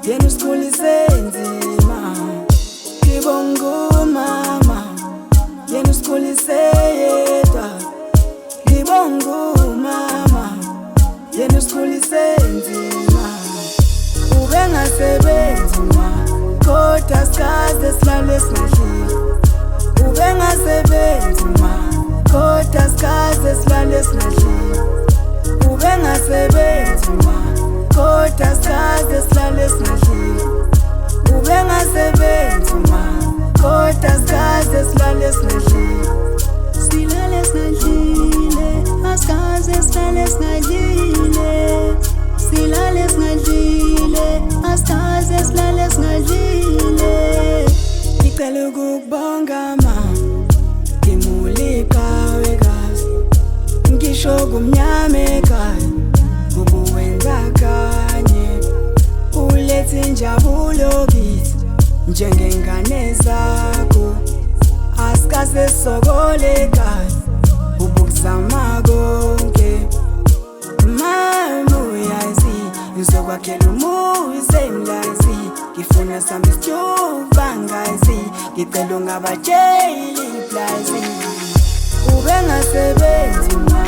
yena usikhulise nzima. Ngibonga umama, yena usikhulise yedwa. Ngibonga umama, yena usikhulise nzima. Ubengasebenzi ma, kodwa sikaze silale singadlile. Ubengasebenzi ma, kodwa sikaze silale singadlile. Ubengasebenzi ma, kodwa sikaze silale singadlile. Ubengasebenzi ma, kodwa sikaze silale singadlile. Silale singadlile, asikaze silale singadlile. Silale singadlile, asikaze silale singadlile. Ngicela ukukubonga ma, ngimulika wekazi. Ngisho kumnyama ekhaya, ubuwenza kanye. Uletha injabulo kithi, njengengane zakho. Asikaze sokole ekhaya, ubukuzama konke. Mama uyazi, ngizokwakhela umuzi emlazi. Ngifuna sami isijuba ngazi, ngicela ungabatsheli iplazi. Ubengasebenzi ma,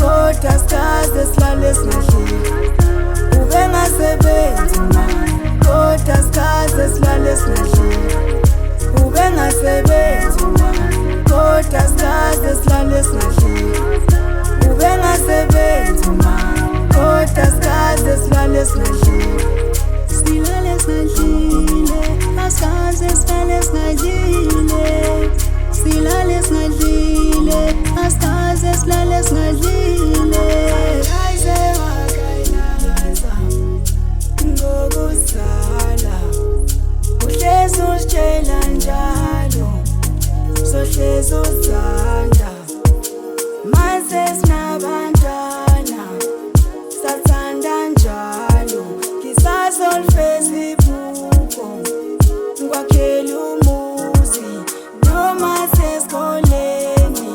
kodwa sikaze silale singadlile. Ubengasebenzi ma, kodwa sikaze silale singadlile. Ubengasebenzi ma, kodwa sikaze silale singadlile. Ubengasebenzi ma, kodwa sikaze silale singadlile. Silale singadlile, asikaze silale singadlile. Silale singadlile, asikaze silale singadlile. Ayise wakayinaza ngokuzala, uhlezi usitshela njalo, sohlezi uzanda. Manje sinabantwana, sathanda njalo. Ngisazolifeza iphupho, ngikwakhela umuzi. Noma sesikoleni,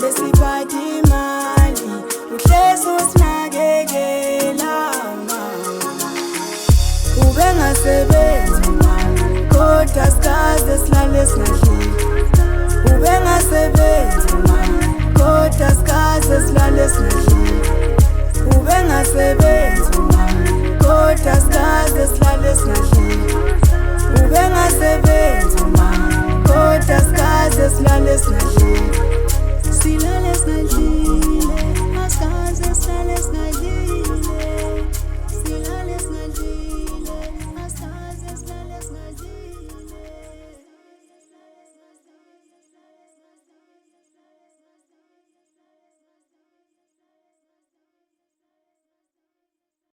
besiphatha imali, uhlezi usinakekela ma. Ubengasebenzi ma, kodwa sikaze silale singadlile. Ubengasebenzi ma, kodwa sikaze silale singadlile.